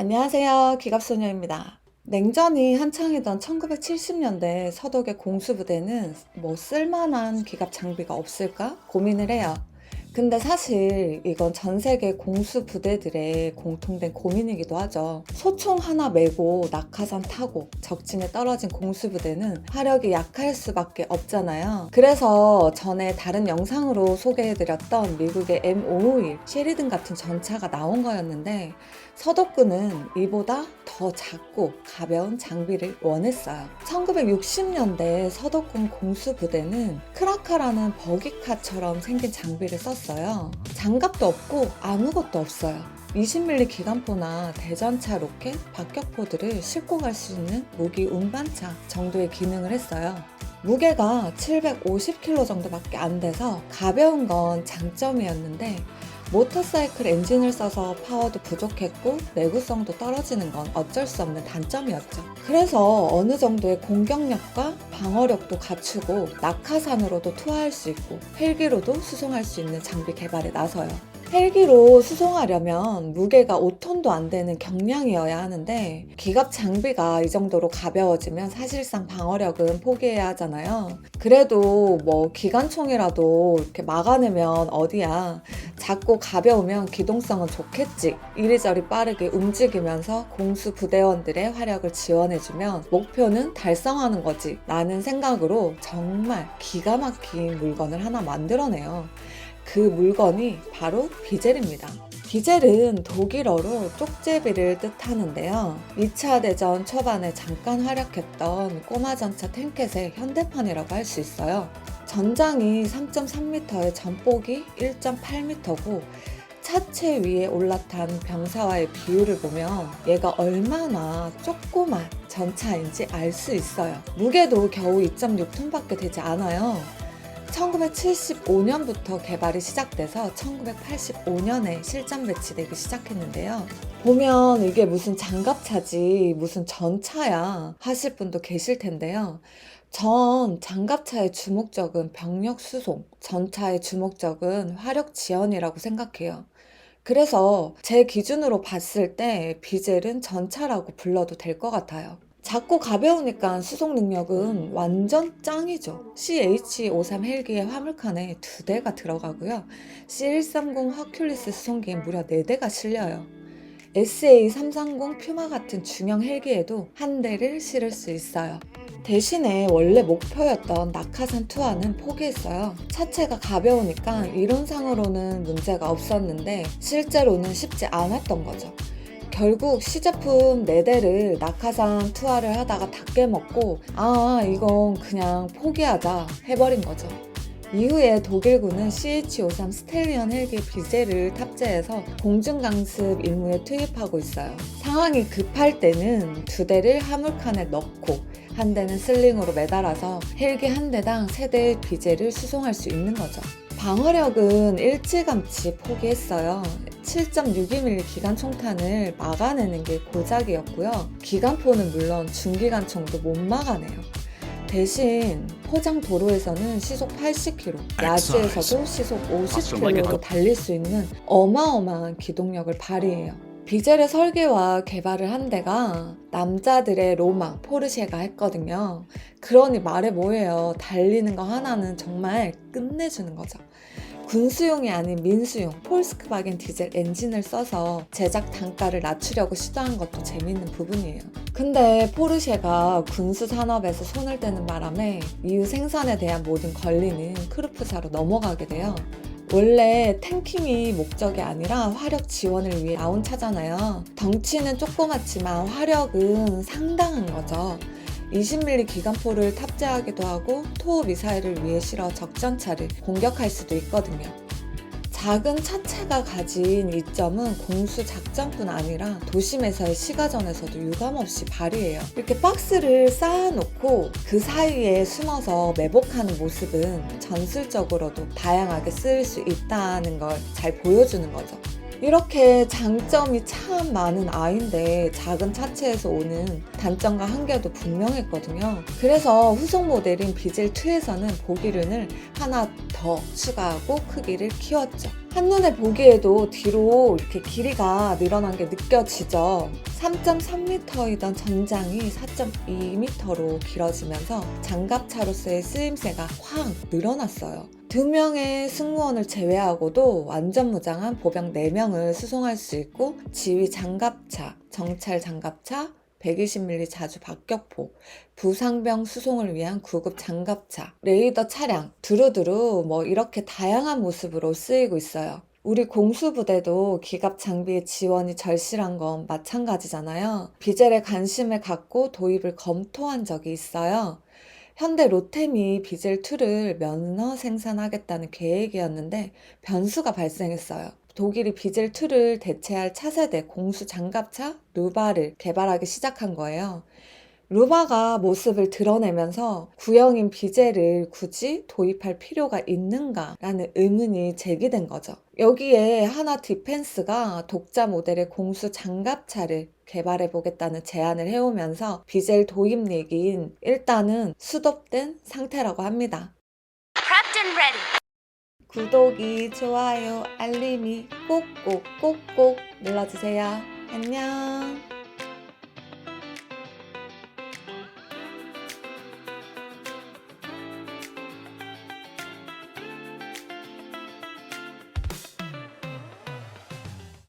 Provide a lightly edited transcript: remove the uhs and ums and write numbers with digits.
안녕하세요. 기갑소녀입니다. 냉전이 한창이던 1970년대 서독의 공수부대는 뭐 쓸만한 기갑 장비가 없을까 고민을 해요. 근데 사실 이건 전 세계 공수부대들의 공통된 고민이기도 하죠. 소총 하나 메고 낙하산 타고 적진에 떨어진 공수부대는 화력이 약할 수밖에 없잖아요. 그래서 전에 다른 영상으로 소개해드렸던 미국의 M551 셰리든 같은 전차가 나온 거였는데 서독군은 이보다 더 작고 가벼운 장비를 원했어요. 1960년대 서독군 공수부대는 크라카라는 버기카처럼 생긴 장비를 썼어요. 장갑도 없고 아무것도 없어요. 20mm 기관포나 대전차 로켓, 박격포들을 싣고 갈 수 있는 무기 운반차 정도의 기능을 했어요. 무게가 750kg 정도밖에 안 돼서 가벼운 건 장점이었는데 모터사이클 엔진을 써서 파워도 부족했고 내구성도 떨어지는 건 어쩔 수 없는 단점이었죠. 그래서 어느 정도의 공격력과 방어력도 갖추고 낙하산으로도 투하할 수 있고 헬기로도 수송할 수 있는 장비 개발에 나서요. 헬기로 수송하려면 무게가 5톤도 안 되는 경량이어야 하는데 기갑 장비가 이 정도로 가벼워지면 사실상 방어력은 포기해야 하잖아요. 그래도 뭐 기관총이라도 이렇게 막아내면 어디야. 작고 가벼우면 기동성은 좋겠지. 이리저리 빠르게 움직이면서 공수 부대원들의 화력을 지원해주면 목표는 달성하는 거지 라는 생각으로 정말 기가 막힌 물건을 하나 만들어내요. 그 물건이 바로 비젤입니다. 비젤은 독일어로 쪽제비를 뜻하는데요. 2차 대전 초반에 잠깐 활약했던 꼬마 전차 탱켓의 현대판이라고 할 수 있어요. 전장이 3.3m에 전폭이 1.8m고 차체 위에 올라탄 병사와의 비율을 보면 얘가 얼마나 조그만 전차인지 알 수 있어요. 무게도 겨우 2.6톤밖에 되지 않아요. 1975년부터 개발이 시작돼서 1985년에 실전 배치되기 시작했는데요. 보면 이게 무슨 장갑차지 무슨 전차야 하실 분도 계실 텐데요. 전 장갑차의 주목적은 병력 수송, 전차의 주목적은 화력 지원이라고 생각해요. 그래서 제 기준으로 봤을 때 비젤은 전차라고 불러도 될 것 같아요. 작고 가벼우니까 수송 능력은 완전 짱이죠. CH-53 헬기의 화물칸에 2대가 들어가고요. C-130 허큘리스 수송기에 무려 4대가 실려요. SA-330 퓨마 같은 중형 헬기에도 1대를 실을 수 있어요. 대신에 원래 목표였던 낙하산 투하는 포기했어요. 차체가 가벼우니까 이론상으로는 문제가 없었는데 실제로는 쉽지 않았던 거죠. 결국 시제품 4대를 낙하산 투하를 하다가 다 깨먹고 이건 그냥 포기하자 해버린 거죠. 이후에 독일군은 CH-53 스텔리언 헬기 비젤을 탑재해서 공중강습 임무에 투입하고 있어요. 상황이 급할 때는 2대를 화물칸에 넣고 1대는 슬링으로 매달아서 헬기 1대당 3대의 비젤을 수송할 수 있는 거죠. 방어력은 일찌감치 포기했어요. 7.62mm 기관총탄을 막아내는 게 고작이었고요. 기관포는 물론 중기관총도 못 막아내요. 대신 포장 도로에서는 시속 80km, 야지에서도 시속 50km로 달릴 수 있는 어마어마한 기동력을 발휘해요. 비젤의 설계와 개발을 한 데가 남자들의 로망 포르쉐가 했거든요. 그러니 말해 뭐예요. 달리는 거 하나는 정말 끝내주는 거죠. 군수용이 아닌 민수용 폴스크바겐 디젤 엔진을 써서 제작 단가를 낮추려고 시도한 것도 재밌는 부분이에요. 근데 포르쉐가 군수 산업에서 손을 떼는 바람에 이후 생산에 대한 모든 권리는 크루프사로 넘어가게 돼요. 원래 탱킹이 목적이 아니라 화력 지원을 위해 나온 차잖아요. 덩치는 조그맣지만 화력은 상당한 거죠. 20mm 기관포를 탑재하기도 하고 토 미사일을 위해 실어 적전차를 공격할 수도 있거든요. 작은 차체가 가진 이점은 공수 작전뿐 아니라 도심에서의 시가전에서도 유감없이 발휘해요. 이렇게 박스를 쌓아놓고 그 사이에 숨어서 매복하는 모습은 전술적으로도 다양하게 쓰일 수 있다는 걸 잘 보여주는 거죠. 이렇게 장점이 참 많은 아이인데 작은 차체에서 오는 단점과 한계도 분명했거든요. 그래서 후속 모델인 비젤2에서는 보기륜을 하나 더 추가하고 크기를 키웠죠. 한눈에 보기에도 뒤로 이렇게 길이가 늘어난 게 느껴지죠. 3.3m이던 전장이 4.2m로 길어지면서 장갑차로서의 쓰임새가 확 늘어났어요. 2명의 승무원을 제외하고도 완전 무장한 보병 4명을 수송할 수 있고, 지휘 장갑차, 정찰 장갑차, 120mm 자주 박격포, 부상병 수송을 위한 구급 장갑차, 레이더 차량, 두루두루 이렇게 다양한 모습으로 쓰이고 있어요. 우리 공수부대도 기갑 장비의 지원이 절실한 건 마찬가지잖아요. 비젤에 관심을 갖고 도입을 검토한 적이 있어요. 현대 로템이 비젤2를 면허 생산하겠다는 계획이었는데 변수가 발생했어요. 독일이 비젤2를 대체할 차세대 공수 장갑차 루바를 개발하기 시작한 거예요. 루바가 모습을 드러내면서 구형인 비젤을 굳이 도입할 필요가 있는가라는 의문이 제기된 거죠. 여기에 하나 디펜스가 독자 모델의 공수 장갑차를 개발해 보겠다는 제안을 해오면서 비젤 도입 얘기인 일단은 수독된 상태라고 합니다. 구독이, 좋아요, 알림이 꼭꼭 눌러주세요. 안녕.